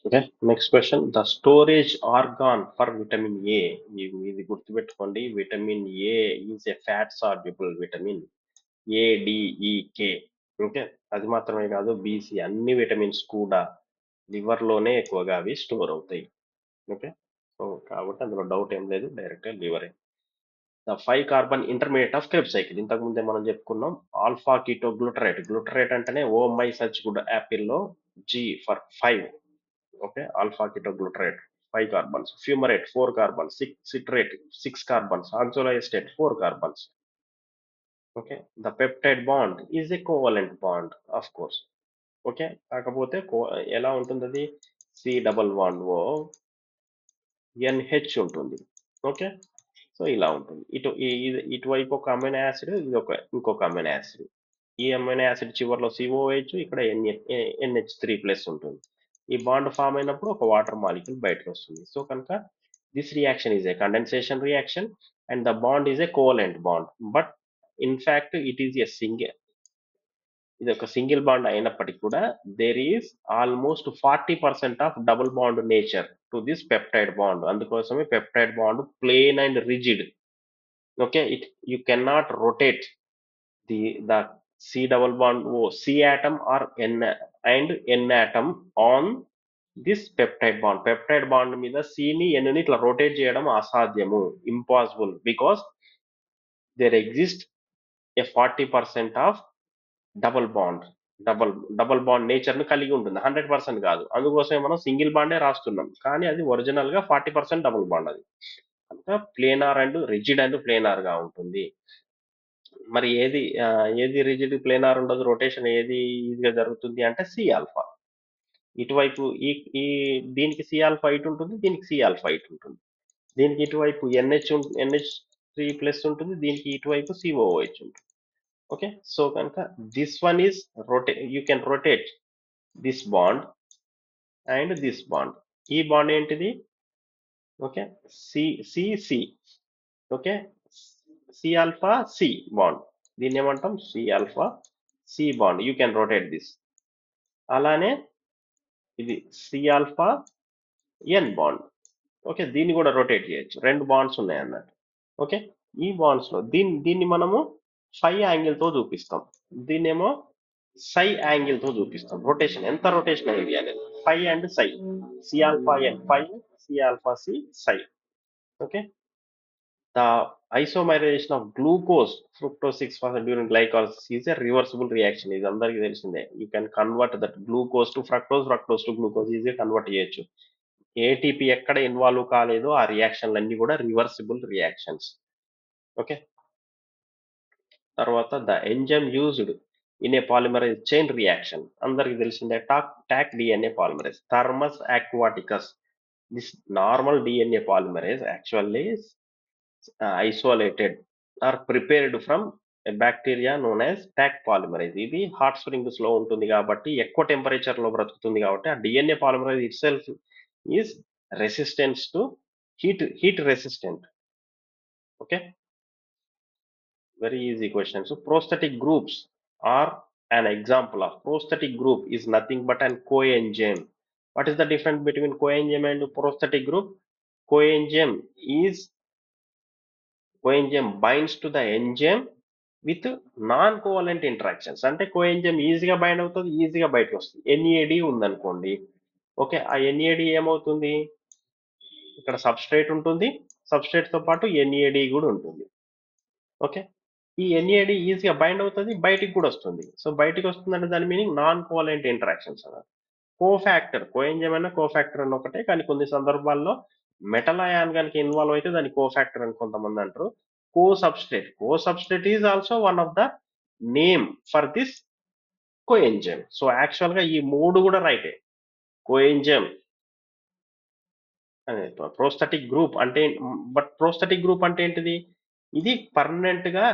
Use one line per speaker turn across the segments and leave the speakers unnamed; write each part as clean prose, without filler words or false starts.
Okay. Next question. The storage organ for vitamin A. ఇది గుర్తుపెట్టుకోండి. Vitamin A is a fat soluble vitamin. ADEK. Okay. అది మాత్రమే కాదు, BC అన్ని vitamins కూడా లివర్లోనే ఎక్కువగా అవి స్టోర్ అవుతాయి. ఓకే. సో కాబట్టి అందులో డౌట్ ఏం లేదు, డైరెక్ట్గా లివరే. The 5 carbon intermediate of Krebs cycle ఇంతకు ముందే మనం చెప్పుకున్నాం. Alpha keto glutarate. గ్లూటరేట్ అంటేనే ఓ మై సచ్ గుడ్ యాపిల్లో G for 5. Okay. Alpha keto glutarate 5 carbons. Fumarate 4 carbons. Citrate 6 carbons. Oxaloacetate 4 carbons. Okay. The peptide bond is a covalent bond of course. Okay. కాకపోతే ఎలా ఉంటుంది అది? C double bond O NH ఉంటుంది. Okay. So ఇలా ఉంటుంది. ఇటువైపు ఒక amino acid, ఇది ఇంకొక అమైనో యాసిడ్. ఈ అమైనో యాసిడ్ చివరిలో సిఓహెచ్, ఇక్కడ NH3+ ఉంటుంది. ఈ బాండ్ ఫామ్ అయినప్పుడు ఒక వాటర్ మాలిక్యూల్ బయటకు వస్తుంది. సో కనుక this reaction is a condensation reaction and the bond is a covalent bond. But in fact it is a ఇది ఒక సింగిల్ బాండ్ అయినప్పటికీ కూడా there is almost 40% of double bond nature to this peptide bond. అందుకోసమే peptide bond plane and rigid. Okay. You can not rotate the C double bond O, C atom or N atom on this peptide bond. Peptide bond మీద C ని N ని ఇట్లా rotate చేయడం అసాధ్యము, impossible, because there exist a 40% of double bond. Double bond nature ను కలిగి ఉంటుంది, 100% కాదు. అందుకోసమే మనం సింగిల్ బాండే రాస్తున్నాం, కానీ అది ఒరిజినల్ గా 40% డబుల్ బాండ్. అది అంతా planar and rigid and planar గా ఉంటుంది. మరి ఏది రిజిడ్ ప్లేనార్ ఉండదు, రొటేషన్ ఏది ఈజీగా జరుగుతుంది అంటే సి ఆల్ఫా. ఇటువైపు ఈ ఈ దీనికి సి ఆల్ఫా ఇటు ఉంటుంది, దీనికి సి ఆల్ఫా ఇటు ఉంటుంది. దీనికి ఇటువైపు NH3+ ఉంటుంది, దీనికి ఇటువైపు COOH ఉంటుంది. ఓకే. సో కనుక this one is you can rotate this bond and this bond. ఈ బాండ్ ఏంటిది? Okay. C. Okay. C alpha C bond, దీన్ని ఏమంటాం? C alpha C bond. You can rotate this. అలానే ఇది C alpha N bond. Okay. దీన్ని కూడా rotate చేయొచ్చు, 2 bonds ఉన్నాయి అన్నట్టు. ఓకే. ఈ బాండ్స్ లో దీన్ని మనము ఫై యాంగిల్ తో చూపిస్తాం, దీన్నేమో సై యాంగిల్ తో చూపిస్తాం. రొటేషన్ ఎంత రొటేషన్ అయింది అనేది phi and psi. C alpha N phi, C alpha C psi. Okay. The isomerization of glucose fructose 6% during glycolysis is a reversible reaction. ఇది అందరికీ తెలిసిందే. You can convert that glucose to fructose, fructose to glucose ఈజీగా convert చేయొచ్చు. ATP ఎక్కడ involve కాలేదో ఆ రియాక్షన్లన్నీ కూడా రివర్సిబుల్ రియాక్షన్స్. ఓకే. తర్వాత the enzyme used in a polymerase chain reaction అందరికి తెలిసిందే. Taq DNA polymerase, Thermus aquaticus. This normal DNA polymerase actually isolated or prepared from a bacteria known as Taq polymerase. ఇది hot springs లో ఉంటుంది కాబట్టి, ఎక్కువ temperature లో బ్రతుకుతుంది కాబట్టి, ఆ DNA polymerase itself is resistance to heat resistant. Okay. Very easy question. So prosthetic groups are an example of prosthetic group is nothing but an coenzyme. What is the difference between coenzyme and prosthetic group? Coenzyme binds to the enzyme with non-covalent interactions. అంటే coenzyme ఈజీగా bind అవుతుంది, ఈజీగా బయటకు వస్తుంది. NAD ఉందనుకోండి. Okay. ఆ NAD ఏమవుతుంది? ఇక్కడ సబ్స్ట్రేట్ ఉంటుంది, సబ్స్ట్రేట్ తో పాటు ఎన్ఏడి కూడా ఉంటుంది. ఓకే. ఈ ఎన్ఏడి ఈజీగా బైండ్ అవుతుంది, బయటికి కూడా వస్తుంది. సో బయటికి వస్తుందంటే దాని మీనింగ్ నాన్ కోవలెంట్ ఇంటరాక్షన్స్ అన్నమాట. కోఫాక్టర్, కోఎంజైమ్ అయినా కోఫాక్టర్ అని ఒకటే, కానీ కొన్ని సందర్భాల్లో మెటల్ అయాన్ కనుక ఇన్వాల్వ్ అయితే దాన్ని కోఫాక్టర్ అని కొంతమంది అంటారు. Co substrate is also one of the name for this coenzyme. So actual గా ఈ 3 కూడా రైటే. కోఎంజైమ్ అనే ప్రోస్థెటిక్ గ్రూప్ అంటే, బట్ ప్రోస్థెటిక్ గ్రూప్ అంటే ఏంటిది? ఇది పర్మనెంట్ గా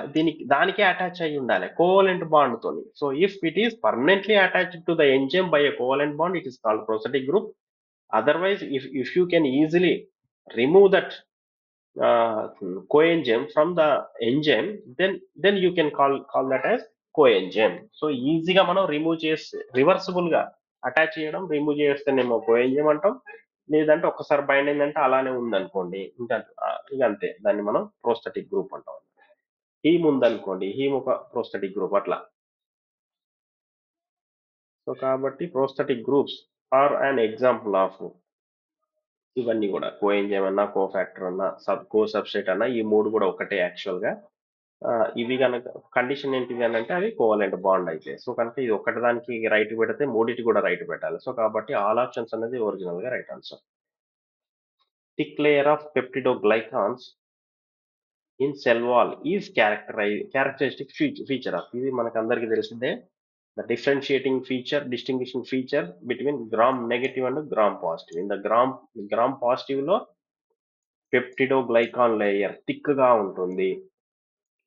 దానికే అటాచ్ అయి ఉండాలి కోవలెంట్ బాండ్ తోని. So if it is permanently attached to the enzyme by a covalent bond, it is called prosthetic group. Otherwise, if you can easily remove that coenzyme from the enzyme, then you can call that as coenzyme. So ఈజీగా మనం remove చేసి reversible గా attach చేయడం, remove చేస్తేనేమో coenzyme అంటాం. లేదంటే ఒక్కసారి bind అయిందంటే అలానే ఉందనుకోండి, ఇంకా ఇక అంతే, దాన్ని మనం ప్రోస్థెటిక్ గ్రూప్ అంటాం. హీమ్ ఉందనుకోండి, హీమ్ ఒక ప్రోస్థెటిక్ గ్రూప్ అట్లా. సో కాబట్టి prosthetic groups are an example of ఇవన్నీ కూడా కోఎంజైమ్ అన్నా, కోఫాక్టర్ అన్నా, కో సబ్స్ట్రేట్ అన్నా, ఈ మూడు కూడా ఒకటే యాక్చువల్గా. ఇవి కనుక కండిషన్ ఏంటిది అని అంటే అవి కోవలెంట్ బాండ్ అయితే. సో కనుక ఇది ఒక్కటి దానికి రైట్ పెడితే మూడిటి కూడా రైట్ పెట్టాలి. సో కాబట్టి ఆల్ ఆప్షన్స్ అనేది ఒరిజినల్ గా right answer. Thick layer of peptidoglycans in cell wall is characteristic feature of, ఇది మనకు అందరికీ తెలిసిందే. The differentiating feature, distinguishing feature between gram negative and gram positive. In the gram positive లో peptidoglycan layer thick గా ఉంటుంది.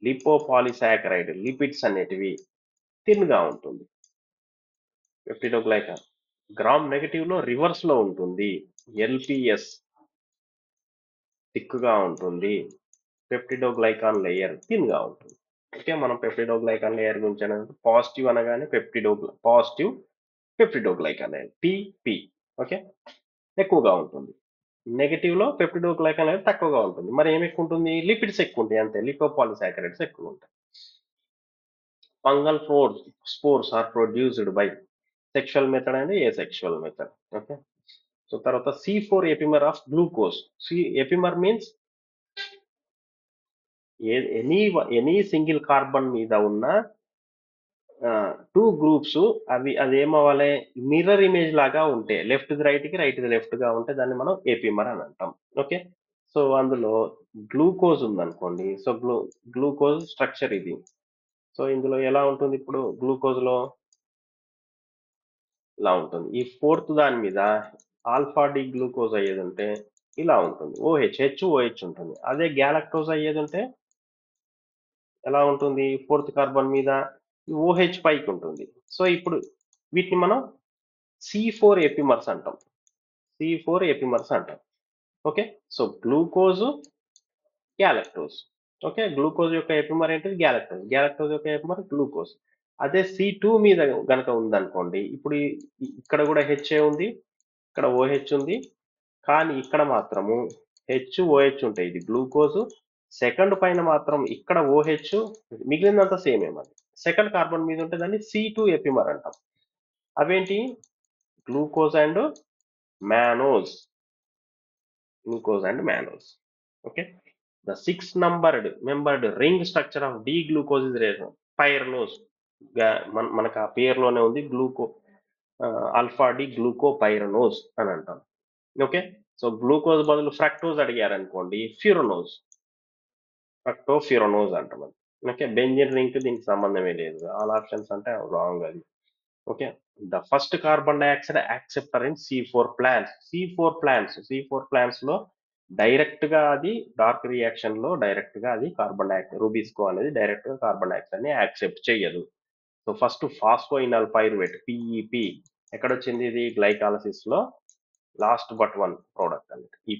Lipopolysaccharide lipids అనేటివి thin గా ఉంటుంది. పెప్టిడోగ్లైకాన్ గ్రామ్ నెగటివ్ లో రివర్స్ లో ఉంటుంది. ఎల్పిఎస్ థిక్ గా ఉంటుంది. పెప్టిడోగ్లైకాన్ లేయర్ థిన్ గా ఉంటుంది. ఓకే, మనం పెప్టిడోగ్లైకాన్ లేయర్ గురించి పాజిటివ్ అనగానే positive peptidoglycan layer PP, okay, ఎక్కువగా ఉంటుంది. నెగటివ్ లో పెప్టిడోగ్లైకాన్ లేయర్ తక్కువగా ఉంటుంది. మరి ఏమి ఎక్కువ ఉంటుంది? లిపిడ్స్ ఎక్కువ ఉంటాయి అంతే, లిపోపాలిసాకరైడ్స్ ఎక్కువ ఉంటాయి. Fungal spores are produced by sexual method and a sexual method. Okay, so తర్వాత C4 epimer of glucose. Epimer means any single carbon మీద ఉన్న టూ గ్రూప్స్, అది ఏమవ్వాలి? మిర్రర్ ఇమేజ్ లాగా ఉంటే, లెఫ్ట్ ది రైట్ కి, రైట్ ది లెఫ్ట్ గా ఉంటే దాన్ని మనం ఏపీమర్ అని అంటాం. ఓకే, సో అందులో గ్లూకోజ్ ఉందనుకోండి. సో గ్లూకోజ్ స్ట్రక్చర్ ఇది. సో ఇందులో ఎలా ఉంటుంది? ఇప్పుడు గ్లూకోజ్ లో ఇలా ఉంటుంది. ఈ ఫోర్త్ దాని మీద ఆల్ఫా డి గ్లూకోజ్ అయ్యేది ఉంటే ఇలా ఉంటుంది. OH ఉంటుంది. అదే గ్యాలక్టోజ్ అయ్యేది ఉంటే ఎలా ఉంటుంది? ఫోర్త్ కార్బన్ మీద OH పైకి ఉంటుంది. సో ఇప్పుడు వీటిని మనం C4 ఎపిమర్స్ అంటాం. C4 ఎపిమర్స్ అంటాం. Okay, so glucose, galactose. Okay, glucose యొక్క ఎపిమర్ ఏంటిది? గ్యాలక్టోజ్ యొక్క ఎపిమర్ గ్లూకోజ్. అదే C2 మీద గనక ఉందనుకోండి, ఇప్పుడు ఇక్కడ కూడా HA ఉంది, ఇక్కడ OH ఉంది, కానీ ఇక్కడ మాత్రము HOH ఉంటాయి. ఇది గ్లూకోజ్. సెకండ్ పైన మాత్రం ఇక్కడ OH, మిగిలినంత సేమ్ ఏమది. సెకండ్ కార్బన్ మీద ఉంటే దాన్ని C2 ఎపిమర్ అంటాం. అవేంటి? Glucose and mannose. Okay, the 6 membered ring structure of D glucose is pyranose. మనకు ఆ పేరులోనే ఉంది, ఆల్ఫా డి గ్లూకోపైరనోజ్ అని అంటాం. ఓకే, సో గ్లూకోజ్ బదులు ఫ్రక్టోజ్ అడిగారు అనుకోండి, ఫ్రక్టోఫ్యూరనోజ్ అంటాం. ఓకే, బెంజిన్ రింగ్ దీనికి సంబంధమే లేదు. ఆల్ ఆప్షన్స్ అంటే రాంగ్ అది. Okay, the first carbon dioxide acceptor in C4 plants లో డైరెక్ట్ గా అది డార్క్ రియాక్షన్ లో డైరెక్ట్ గా అది కార్బన్ డైఆక్సైడ్, రూబిస్కో అనేది డైరెక్ట్ గా కార్బన్ డైఆక్సైడ్ ని యాక్సెప్ట్ చేయదు. So first phosphoenol pyruvate PEP ఎక్కడొచ్చింది? ఇది గ్లైకాలసిస్ లో లాస్ట్ బట్ వన్ ప్రోడక్ట్ అన్నట్టు. ఈ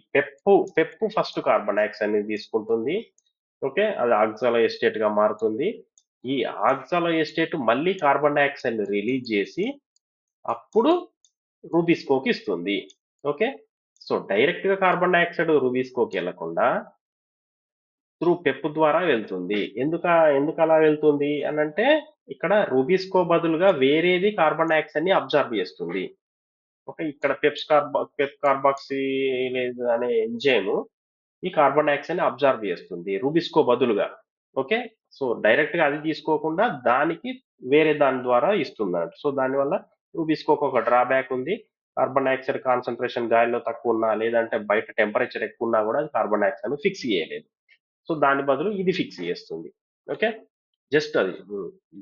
పెప్పు ఫస్ట్ కార్బన్ డైఆక్సైడ్ ని తీసుకుంటుంది. ఓకే, అది ఆక్సాలో ఎస్టేట్ గా మారుతుంది. ఈ ఆక్సాలో ఎస్టేట్ మళ్ళీ కార్బన్ డైఆక్సైడ్ ని రిలీజ్ చేసి అప్పుడు రూబిస్కోకి ఇస్తుంది. ఓకే, సో డైరెక్ట్ గా కార్బన్ డైఆక్సైడ్ రూబిస్కోకి వెళ్లకుండా త్రూ పెప్పు ద్వారా వెళ్తుంది. ఎందుకు అలా వెళ్తుంది అని అంటే, ఇక్కడ రూబిస్కో బదులుగా వేరేది కార్బన్ డైఆక్సైడ్ ని అబ్జర్వ్ చేస్తుంది. ఓకే, ఇక్కడ పెప్ కార్బాక్సిలేజ్ అనే ఎంజైమ్ ఈ కార్బన్ డైఆక్సైడ్ ని అబ్జర్వ్ చేస్తుంది రూబిస్కో బదులుగా. ఓకే, సో డైరెక్ట్ గా అది తీసుకోకుండా దానికి వేరే దాని ద్వారా ఇస్తుంది అన్నట్టు. సో దానివల్ల రూబిస్కోకి ఒక డ్రాబ్యాక్ ఉంది. కార్బన్ డైఆక్సైడ్ కాన్సన్ట్రేషన్ గాలిలో తక్కువ ఉన్నా, లేదంటే బయట టెంపరేచర్ ఎక్కువ ఉన్నా కూడా కార్బన్ డైఆక్సైడ్ ఫిక్స్ చేయలేదు. సో దాని బదులు ఇది ఫిక్స్ చేస్తుంది. ఓకే, జస్ట్ అది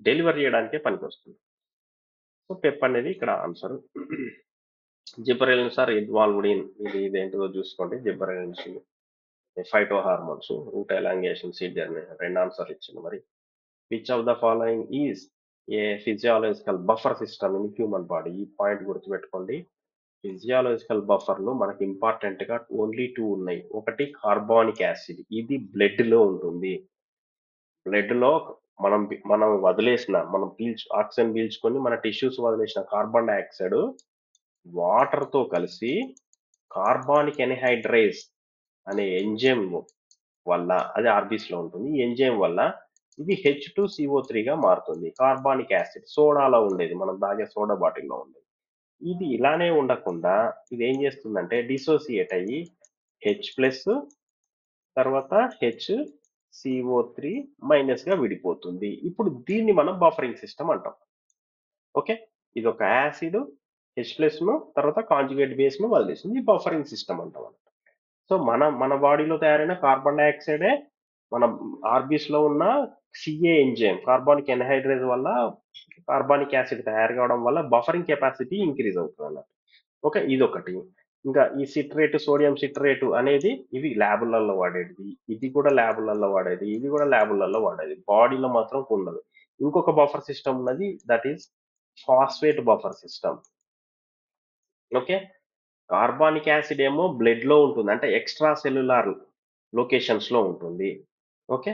డెలివర్ చేయడానికే పనికి వస్తుంది. సో పెప్ అనేది ఇక్కడ answer. Gibberellins are involved in, ఇదేంటిదో చూసుకోండి. Gibberellins phyto hormones, root elongation, seed germination, రెండు ఆన్సర్ ఇచ్చింది. మరి which of the following is a physiological buffer system in human body? ఈ పాయింట్ గుర్తుపెట్టుకోండి. ఫిజియాలజికల్ బఫర్లు మనకి ఇంపార్టెంట్ గా ఓన్లీ 2 ఉన్నాయి. ఒకటి కార్బానిక్ యాసిడ్, ఇది బ్లడ్ లో ఉంటుంది. బ్లడ్ లో మనం వదిలేసిన ఆక్సిజన్ పీల్చుకొని మన టిష్యూస్ వదిలేసిన కార్బన్ డైఆక్సైడ్ వాటర్ తో కలిసి కార్బానిక్ ఎన్హైడ్రేస్ అనే ఎంజైమ్ వల్ల, అది ఆర్బీస్ లో ఉంటుంది, ఈ ఎంజైమ్ వల్ల ఇది H2CO3 గా మారుతుంది. కార్బానిక్ యాసిడ్ సోడాలో ఉండేది, మనం తాగే సోడా బాటిల్లో ఉండేది. ఇది ఇలానే ఉండకుండా ఇది ఏం చేస్తుందంటే డిసోసియేట్ అయ్యి H+ తర్వాత HCO3- గా విడిపోతుంది. ఇప్పుడు దీన్ని మనం బఫరింగ్ సిస్టమ్ అంటాం. ఓకే, ఇది ఒక యాసిడ్ H+ ను తర్వాత కాంజుగేట్ బేస్ ను వదిలేసింది, ఈ బఫరింగ్ సిస్టమ్ అంటాం. సో మన బాడీలో తయారైన కార్బన్ డైఆక్సైడే మన ఆర్బీస్ లో ఉన్న సిఏ ఎంజైమ్ కార్బానిక్ ఎన్హైడ్రేజ్ వల్ల కార్బానిక్ యాసిడ్ తయారు కావడం వల్ల బఫరింగ్ కెపాసిటీ ఇంక్రీజ్ అవుతుంది అన్నట్టు. ఓకే, ఇదొకటి. ఇంకా ఈ సిట్రేట్, సోడియం సిట్రేట్ అనేది ఇవి ల్యాబులలో వాడేది, ఇది కూడా ల్యాబులలో వాడేది, ఇది కూడా ల్యాబులలో వాడేది, బాడీలో మాత్రం ఉండదు. ఇంకొక బఫర్ సిస్టమ్ ఉన్నది, that is phosphate buffer system. Okay, carbonic acid ఏమో బ్లడ్ లో ఉంటుంది, అంటే ఎక్స్ట్రా సెల్యులార్ లొకేషన్స్ లో ఉంటుంది. ఓకే,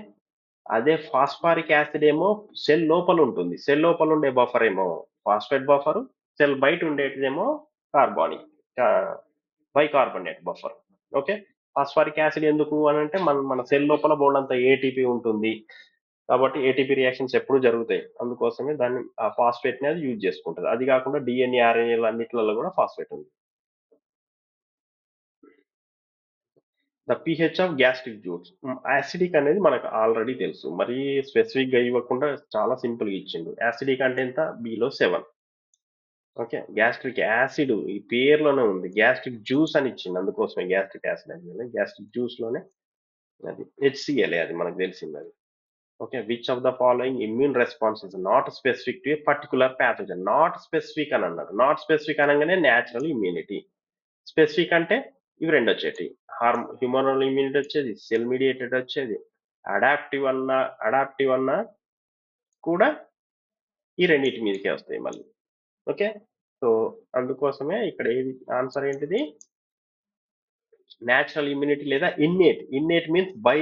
అదే ఫాస్ఫారిక్ యాసిడ్ ఏమో సెల్ లోపల ఉంటుంది, సెల్ లోపల ఉండే బఫర్ ఏమో ఫాస్ఫేట్ బఫర్, సెల్ బయట ఉండేటిదేమో carbonic bicarbonate buffer. Okay, phosphoric acid ఎందుకు అని అంటే మన సెల్ లోపల బోల్డంత ఏటీపీ ఉంటుంది కాబట్టి ఏటీపీ రియాక్షన్స్ ఎప్పుడు జరుగుతాయి, అందుకోసమే దాన్ని ఆ ఫాస్ఫేట్ ని అది యూజ్ చేసుకుంటుంది. అది కాకుండా డిఎన్ఏ, ఆర్ఎన్ఏ అన్నిట్లలో కూడా ఫాస్ఫేట్ ఉంది. The pH of gastric juice, acidic అనేది మనకు ఆల్రెడీ తెలుసు, మరి స్పెసిఫిక్ గా ఇవ్వకుండా చాలా సింపుల్ గా ఇచ్చిండు. యాసిడిక్ అంటే ఎంత, బిలో 7. ఓకే, గ్యాస్ట్రిక్ యాసిడ్ ఈ పేర్లోనే ఉంది, గ్యాస్ట్రిక్ జ్యూస్ అని ఇచ్చింది, అందుకోసమే గ్యాస్ట్రిక్ యాసిడ్ అని. గ్యాస్ట్రిక్ జ్యూస్ లోనే అది HCl, అది మనకు తెలిసింది అది. Okay, which of the following immune response is not specific to A particular pathogen. Not specific అని అన్నారు, నాట్ స్పెసిఫిక్ అనగానే న్యాచురల్ ఇమ్యూనిటీ, స్పెసిఫిక్ అంటే ఇవి రెండు వచ్చేటి, హ్యూమరల్ ఇమ్యూనిటీ వచ్చేది, సెల్ మీడియేటెడ్ వచ్చేది, అడాప్టివ్ అన్నా కూడా ఈ రెండింటి మీదకే వస్తాయి మళ్ళీ. ఓకే, సో అందుకోసమే ఇక్కడ ఏది ఆన్సర్ ఏంటిది, న్యాచురల్ ఇమ్యూనిటీ లేదా innate. Innate means by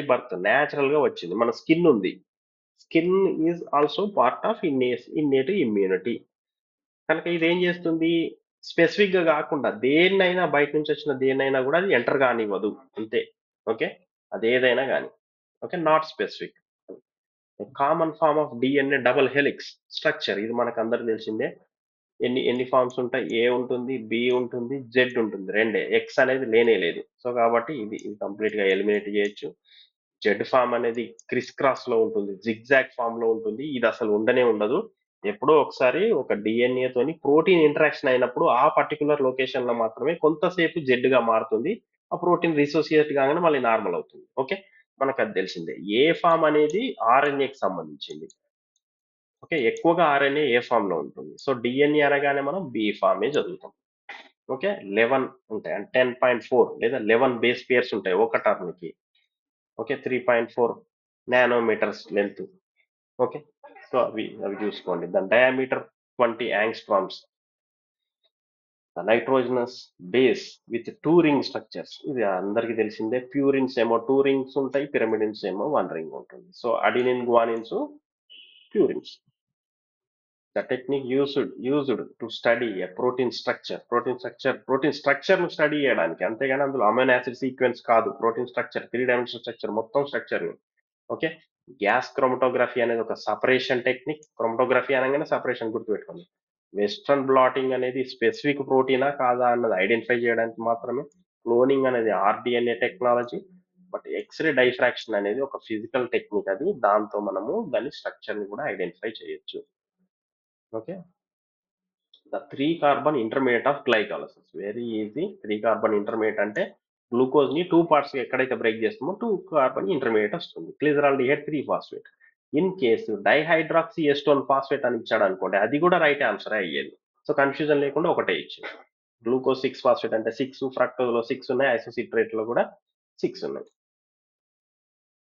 birth natural గా వచ్చింది. మన స్కిన్ ఉంది, skin is also part of innate immunity. కనుక ఇది ఏం చేస్తుంది, స్పెసిఫిక్ గా కాకుండా దేన్నైనా, బయట నుంచి వచ్చిన దేన్నైనా కూడా అది ఎంటర్ కానివ్వదు అంతే. ఓకే, అదేదైనా కానీ. Okay, not specific. Common form of DNA double helix structure, ఇది మనకు అందరికి తెలిసిందే. ఎన్ని ఫార్మ్స్ ఉంటాయి, ఏ ఉంటుంది, బి ఉంటుంది, జెడ్ ఉంటుంది, రెండే, ఎక్స్ అనేది లేనే లేదు. సో కాబట్టి ఇది కంప్లీట్ గా ఎలిమినేట్ చేయొచ్చు. జెడ్ ఫామ్ అనేది క్రిస్ క్రాస్ లో ఉంటుంది, జిగ్జాగ్ ఫామ్ లో ఉంటుంది, ఇది అసలు ఉండనే ఉండదు. ఎప్పుడో ఒకసారి ఒక డిఎన్ఏ తోని ప్రోటీన్ ఇంటరాక్షన్ అయినప్పుడు ఆ పర్టికులర్ లొకేషన్ లో మాత్రమే కొంతసేపు జెడ్ గా మారుతుంది, ఆ ప్రోటీన్ రిసోసియేట్ కాగానే మళ్ళీ నార్మల్ అవుతుంది. ఓకే, మనకు అది తెలిసిందే. ఏ ఫామ్ అనేది ఆర్ఎన్ఏకి సంబంధించింది. ఓకే, ఎక్కువగా ఆర్ఎన్ఏ ఏ ఫామ్ లో ఉంటుంది, సో డిఎన్ఏ అనగానే మనం బి ఫామే చదువుతాం. ఓకే, 11 ఉంటాయి, అంటే 10.4 లేదా 11 బేస్ పేర్స్ ఉంటాయి ఒక టర్మ్ కి. Okay, 3.4 nanometres length. Okay, so అవి చూసుకోండి. దాని diameter 20 angstroms. Nitrogenous base with 2 ring structures, ఇది అందరికి తెలిసిందే. ప్యూరిన్స్ ఏమో 2 రింగ్స్ ఉంటాయి, పిరమిడిన్స్ ఏమో 1 రింగ్ ఉంటుంది. So adenine, guanines purines. The technique used to study a protein structure ను స్టడీ చేయడానికి, అంతేగాని అందులో అమైనో యాసిడ్ సీక్వెన్స్ కాదు, ప్రోటీన్ స్ట్రక్చర్, 3 డైమెన్షనల్ స్ట్రక్చర్, మొత్తం స్ట్రక్చర్. ఓకే, గ్యాస్ క్రోమటోగ్రఫీ అనేది ఒక సపరేషన్ టెక్నిక్. క్రోమటోగ్రఫీ అనగానే సపరేషన్ గుర్తుపెట్టుకోండి. వెస్ట్రన్ బ్లాటింగ్ అనేది స్పెసిఫిక్ ప్రోటీనా కాదా అన్నది ఐడెంటిఫై చేయడానికి మాత్రమే. క్లోనింగ్ అనేది rDNA technology. But X-ray diffraction అనేది ఒక ఫిజికల్ టెక్నిక్, అది దాంతో మనము దాని స్ట్రక్చర్ ని కూడా ఐడెంటిఫై చేయొచ్చు. Okay, the 3 carbon intermediate of glycolysis, very easy. 3 carbon intermediate అంటే గ్లూకోజ్ ని 2 పార్ట్స్ ఎక్కడైతే బ్రేక్ చేస్తామో 2 కార్బన్ ఇంటర్మీడియట్ వస్తుంది. Glyceraldehyde 3 phosphate. In case dihydroxy acetone phosphate అని ఇచ్చాడు అనుకోండి, అది కూడా రైట్ ఆన్సర్ అయ్యేది. సో కన్ఫ్యూజన్ లేకుండా ఒకటే ఇచ్చింది. గ్లూకోజ్ 6 ఫాస్ఫేట్ అంటే 6, ఫ్రక్టోజ్ లో 6 ఉన్నాయి, ఐసోసిట్రేట్ లో కూడా 6 ఉన్నాయి.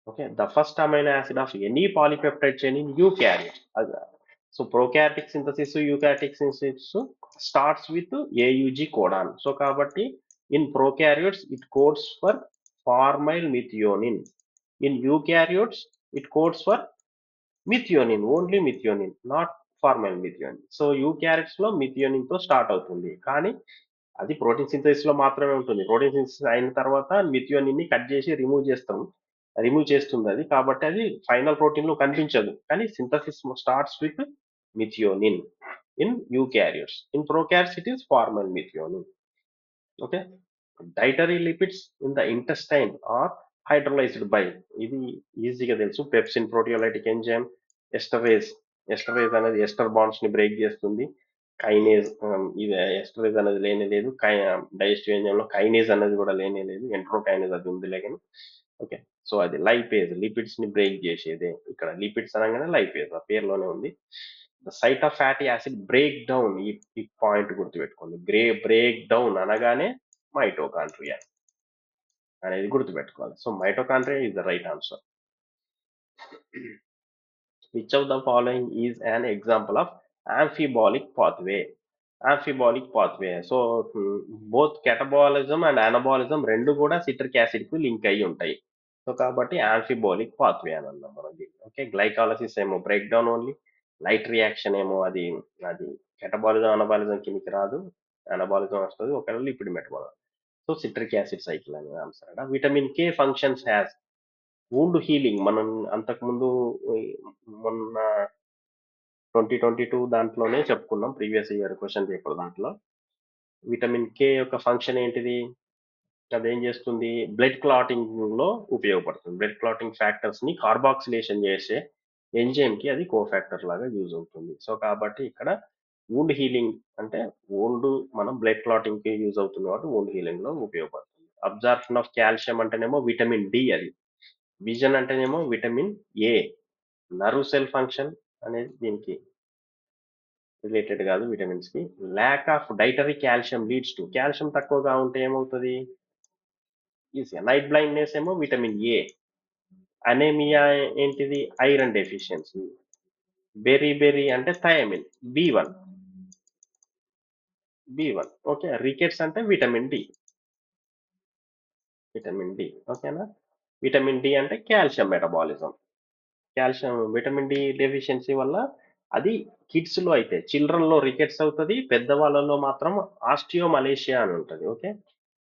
Okay, the first amino acid of any polypeptide chain in eukaryote. So prokaryotic synthesis, eukaryotic synthesis starts with AUG codon. So కాబట్టి in prokaryotes it codes for formyl methionine. In eukaryotes it codes for methionine, only methionine, not formal methionine. So eukaryotes లో methionine తో start అవుతుంది, కానీ అది protein synthesis లో మాత్రమే ఉంటుంది. Protein synthesis అయిన తర్వాత మిథియోనిన్ ని కట్ చేసి రిమూవ్ చేస్తుంది అది, కాబట్టి అది ఫైనల్ ప్రోటీన్ లో కనిపించదు, కానీ synthesis starts with methionine in eukaryotes. In prokaryotes it is formyl methionine. Okay. Dietary lipids in the intestine are hydrolysed by, ఇది ఈజీగా తెలుసు, pepsin proteolytic enzyme, esterase. Esterase అనేది ఎస్టర్ బాండ్స్ ని బ్రేక్ చేస్తుంది. Kinase, ఇది ఎస్టరేజ్ అనేది లేనే లేదు. డైజెస్టివ్ ఎంజైమ్ లో కైనేజ్ అనేది కూడా లేనే లేదు, ఎంట్రోకైనేజ్ అది ఉందిలే కానీ. ఓకే. సో అది లైపేజ్, లిపిడ్స్ ని బ్రేక్ చేసేదే. ఇక్కడ లిపిడ్స్ అనగానే లైపేజ్ ఆ పేరులోనే ఉంది. The site of fatty acid break down, ఈ పాయింట్ గుర్తుపెట్టుకోండి. బ్రేక్ డౌన్ అనగానే మైటోకాండ్రియా అనేది గుర్తుపెట్టుకోవాలి. So mitochondria is the right answer. Which of the following is an example of amphibolic pathway? Amphibolic pathway. So both catabolism and anabolism రెండు కూడా citric acid కు link అయ్యి ఉంటాయి. సో కాబట్టి ఆంఫిబోలిక్ పాత్వే అని అన్నాం మనం దీన్ని. ఓకే. గ్లైకాలసిస్ ఏమో break down only, light reaction ఏమో అది అది కెటబాలిజం అనబాలిజం కిందకి రాదు, అనబాలిజం వస్తుంది ఒకవేళ lipid metabolism. So citric acid cycle అనేది ఆన్సర్ అట. Vitamin K functions has wound healing. మనం అంతకుముందు మొన్న 2022 దాంట్లోనే చెప్పుకున్నాం, ప్రీవియస్ ఇయర్ క్వశ్చన్ పేపర్ దాంట్లో. విటమిన్ కే యొక్క ఫంక్షన్ ఏంటిది? అదేం చేస్తుంది? బ్లడ్ క్లాటింగ్ లో ఉపయోగపడుతుంది. బ్లడ్ క్లాటింగ్ ఫ్యాక్టర్స్ ని కార్బాక్సిలేషన్ చేసే ఎంజైమ్ కి అది కోఫాక్టర్ లాగా యూజ్ అవుతుంది. సో కాబట్టి ఇక్కడ వూండ్ హీలింగ్ అంటే వూండ్ మనం బ్లడ్ క్లాటింగ్ కి యూజ్ అవుతుంది కాబట్టి వూండ్ హీలింగ్ లో ఉపయోగపడుతుంది. అబ్జార్ప్షన్ ఆఫ్ కాల్షియం అంటేనేమో విటమిన్ డి అది. విజన్ అంటేనేమో vitamin A. Nerve cell function అనేది దీనికి రిలేటెడ్ కాదు విటమిన్స్ కి. Lack of dietary calcium leads to, calcium తక్కువగా ఉంటే ఏమవుతుంది? ఈజీగా నైట్ బ్లైండ్నెస్ ఏమో విటమిన్ ఏ. అనేమియా ఏంటిది? Iron deficiency. బెరీ అంటే థయామిన్, బి1. ఓకే. రికెట్స్ అంటే విటమిన్ డి. ఓకేనా. విటమిన్ డి అంటే calcium metabolism. Calcium vitamin D deficiency వల్ల అది కిడ్స్ లో అయితే, చిల్డ్రన్ లో రికెట్స్ అవుతుంది, పెద్దవాళ్ళలో మాత్రం ఆస్టియోమలేషియా అని ఉంటుంది. ఓకే.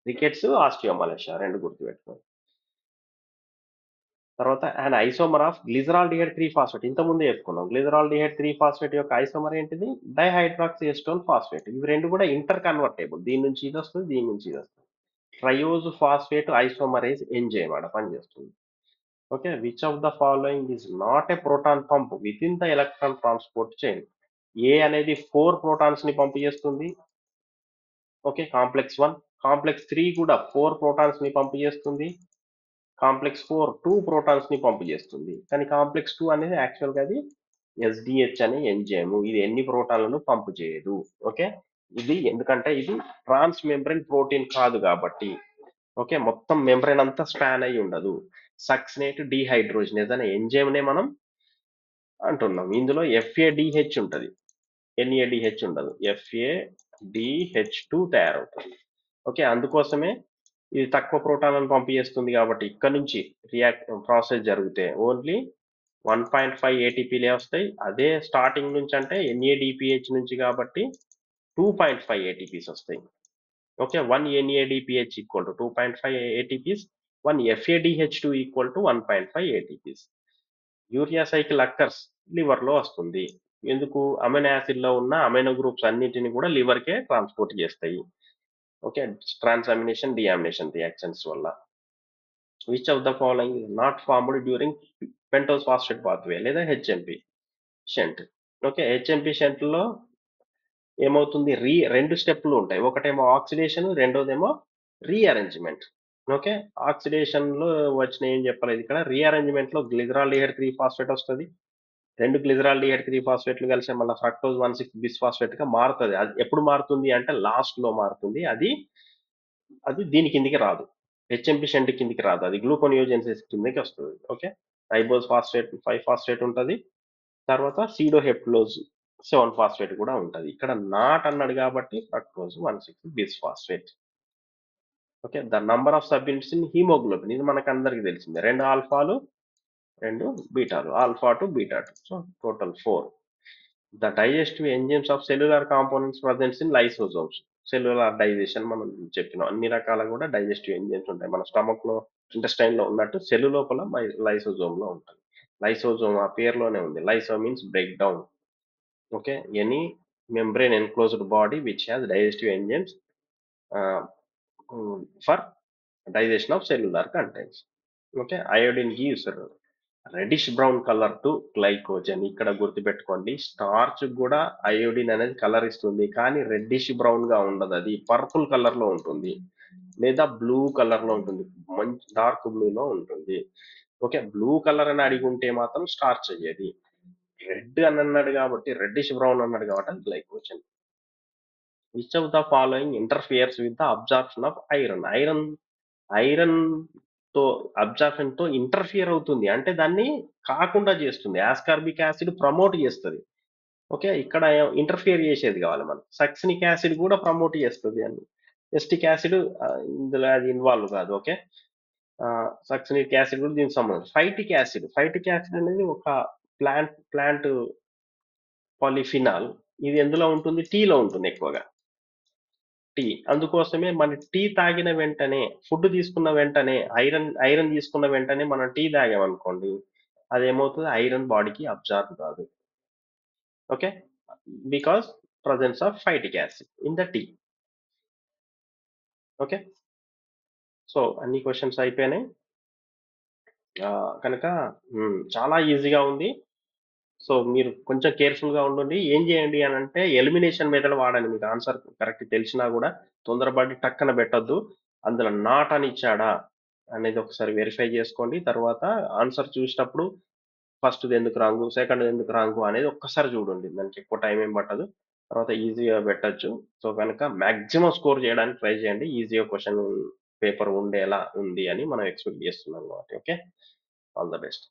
రికెట్స్, ఆస్టియోమలేషియా రెండు గుర్తుపెట్టుకోండి. తర్వాత అండ్ ఐసోమర్ ఆఫ్ గ్లిజరాల్డిహైడ్ 3-ఫాస్ఫేట్, ఇంత ముందే చెప్పుకున్నాం. గ్లిజరాల్డిహైడ్ 3-ఫాస్ఫేట్ యొక్క ఐసోమర్ ఏంటిది? Dihydroxy acetone phosphate. ఇవి రెండు కూడా ఇంటర్ కన్వర్టేబుల్, దీని నుంచి ఇది వస్తుంది, దీని నుంచి ఇది వస్తుంది. ట్రయోజ్ ఫాస్ఫేట్ ఐసోమరేజ్ ఎంజైమ్ ఆడ పనిచేస్తుంది. Okay. Which of the following is not a proton pump within the electron transport chain? A అనేది 4 ప్రోటాన్స్ ని పంప్ చేస్తుంది. ఓకే. కాంప్లెక్స్ 1. కాంప్లెక్స్ 3 కూడా 4 ప్రోటాన్స్ ని పంప్ చేస్తుంది. కాంప్లెక్స్ 4 2 ప్రోటాన్స్ ని పంప్ చేస్తుంది. కానీ కాంప్లెక్స్ 2 అనేది యాక్చువల్ గా అది ఎస్డిహెచ్ అనే ఎంజైమ్, ఇది ఎన్ని ప్రోటాన్లను పంప్ చేయదు. ఓకే. ఇది ఎందుకంటే ఇది ట్రాన్స్ మెంబ్రెన్ ప్రోటీన్ కాదు కాబట్టి. ఓకే. మొత్తం మెంబ్రెన్ అంతా స్పాన్ అయి ఉండదు. సక్సినేట్ డిహైడ్రోజనేజ్ అనే ఎంజైమ్ నే మనం అంటున్నాం. ఇందులో ఎఫ్ఏడిహెచ్ ఉంటది, ఎన్ఏడిహెచ్ ఉండదు. ఎఫ్ఏడిహెచ్2 తయారవుతుంది. ఓకే. అందుకోసమే ఇది తక్కువ ప్రోటాన్లను పంపిస్తుంది కాబట్టి ఇక్కడ నుంచి ప్రాసెస్ జరిగితే ఓన్లీ 1.5 ఏటీపీలే వస్తాయి. అదే స్టార్టింగ్ నుంచి అంటే ఎన్ఏడిపిహెచ్ నుంచి కాబట్టి 2.5 ఏటీపీస్ వస్తాయి. Okay. 1 NADPH equal to 2.5 ATPs, 1 FADH two equal to 1.5 ATPs. Urea cycle occurs liver లో వస్తుంది. ఎందుకు? అమైనో యాసిడ్ లో ఉన్న అమైనో గ్రూప్స్ అన్నింటిని కూడా లివర్ కే ట్రాన్స్పోర్ట్ చేస్తాయి. ఓకే. ట్రాన్సామినేషన్ డియామినేషన్ రియాక్షన్స్ వల్ల. Which of the following is not formed during pentose phosphate pathway లేదా HMP shunt? Okay. HMP shunt లో ఏమవుతుంది? రెండు స్టెప్లు ఉంటాయి. ఒకటేమో ఆక్సిడేషన్, రెండోదేమో రీఅరేంజ్మెంట్. ఓకే. ఆక్సిడేషన్ లో వచ్చిన ఏం చెప్పలేదు ఇక్కడ. రీఅరేంజ్మెంట్ లో గ్లిజరాల్డిహైడ్ 3-ఫాస్ఫేట్ వస్తుంది. రెండు గ్లిజరాల్డిహైడ్ 3-ఫాస్ఫేట్లు కలిసి మళ్ళీ ఫ్రక్టోజ్ 1,6 బిస్ఫాస్ఫేట్ గా మారుతుంది. అది ఎప్పుడు మారుతుంది అంటే లాస్ట్ లో మారుతుంది. అది దీని కిందికి రాదు, హెచ్ఎంపి షంట్ కిందికి రాదు, అది గ్లూకోనియోజెన్సిస్ కిందకి వస్తుంది. ఓకే. రైబోజ్ ఫాస్ఫేట్ 5-ఫాస్ఫేట్ ఉంటుంది. తర్వాత సీడోహెప్టలోజ్ 7-ఫాస్ఫేట్ కూడా ఉంటుంది. ఇక్కడ నాట్ అన్నాడు కాబట్టి fructose 1,6 bisphosphate. Okay. The number of subunits in haemoglobin, ఇది మనకు అందరికి తెలిసిందే. 2 ఆల్ఫాలు రెండు బీటాలు, alpha two beta two. So total 4. The digestive enzymes of cellular components presents in lysosomes. Cellular digestion మనం చెప్పినాం. అన్ని రకాల కూడా డైజెస్టివ్ ఎంజైమ్స్ ఉంటాయి. మన స్టమక్ లో, ఇంటెస్టైన్ లో ఉన్నట్టు సెల్ లోపల లైసోజోమ్ లో ఉంటుంది. లైసోజోమ్ ఆ పేరులోనే ఉంది. Lyso means break down. Okay, any membrane enclosed body which has digestive enzymes uh, for digestion of cellular contents. Okay, iodine gives reddish brown colour to glycogen. ఇక్కడ గుర్తుపెట్టుకోండి, స్టార్చ్ కూడా iodine అనేది colour ఇస్తుంది, కానీ reddish brown గా ఉండదు. అది purple colour లో ఉంటుంది, లేదా బ్లూ కలర్ లో ఉంటుంది, మంచి డార్క్ బ్లూ లో ఉంటుంది. ఓకే, బ్లూ కలర్ అని అడిగి ఉంటే మాత్రం స్టార్చ్ అయ్యేది. రెడ్ అని అన్నాడు కాబట్టి, రెడ్డిష్ బ్రౌన్ అన్నాడు కాబట్టి అది glycogen. Which of the following interferes with the absorption of iron? Iron తో అబ్జార్ప్షన్ తో ఇంటర్ఫియర్ అవుతుంది, అంటే దాన్ని కాకుండా చేస్తుంది. ఆస్కార్బిక్ యాసిడ్ ప్రమోట్ చేస్తుంది. ఓకే, ఇక్కడ ఇంటర్ఫియర్ చేసేది కావాలి మనం. సక్సినిక్ యాసిడ్ కూడా ప్రమోట్ చేస్తుంది అని. ఎస్టిక్ యాసిడ్ ఇందులో అది ఇన్వాల్వ్ కాదు. ఓకే, సక్సినిక్ యాసిడ్ కూడా దీనికి సంబంధం. ఫైటిక్ యాసిడ్ అనేది ఒక ప్లాంట్ పాలిఫినాల్. ఇది ఎందులో ఉంటుంది? టీలో ఉంటుంది ఎక్కువగా. టీ. అందుకోసమే మన టీ తాగిన వెంటనే, ఫుడ్ తీసుకున్న వెంటనే, ఐరన్ తీసుకున్న వెంటనే మనం టీ తాగామనుకోండి, అదేమవుతుంది? ఐరన్ బాడీకి అబ్జార్బ్ కాదు. Okay, because presence of phytic acid in the tea. Okay, so అన్ని క్వశ్చన్స్ అయిపోయినాయి కనుక చాలా ఈజీగా ఉంది. సో మీరు కొంచెం కేర్ఫుల్ గా ఉండండి. ఏం చేయండి అని అంటే, ఎలిమినేషన్ మెథడ్ వాడండి. మీకు ఆన్సర్ కరెక్ట్ తెలిసినా కూడా తొందరపడి టక్కన పెట్టద్దు. అందులో నాట్ అని ఇచ్చాడా అనేది ఒకసారి వెరిఫై చేసుకోండి. తర్వాత ఆన్సర్ చూసేటప్పుడు ఫస్ట్ ఎందుకు రాంగు, సెకండ్ ఎందుకు రాంగు అనేది ఒక్కసారి చూడండి. దానికి ఎక్కువ టైం ఏం పట్టదు. తర్వాత ఈజీగా పెట్టచ్చు. సో కనుక మాక్సిమం స్కోర్ చేయడానికి ట్రై చేయండి. ఈజీగా క్వశ్చన్ పేపర్ ఉండేలా ఉంది అని మనం ఎక్స్పెక్ట్ చేస్తున్నాం కాబట్టి. Okay, all the best.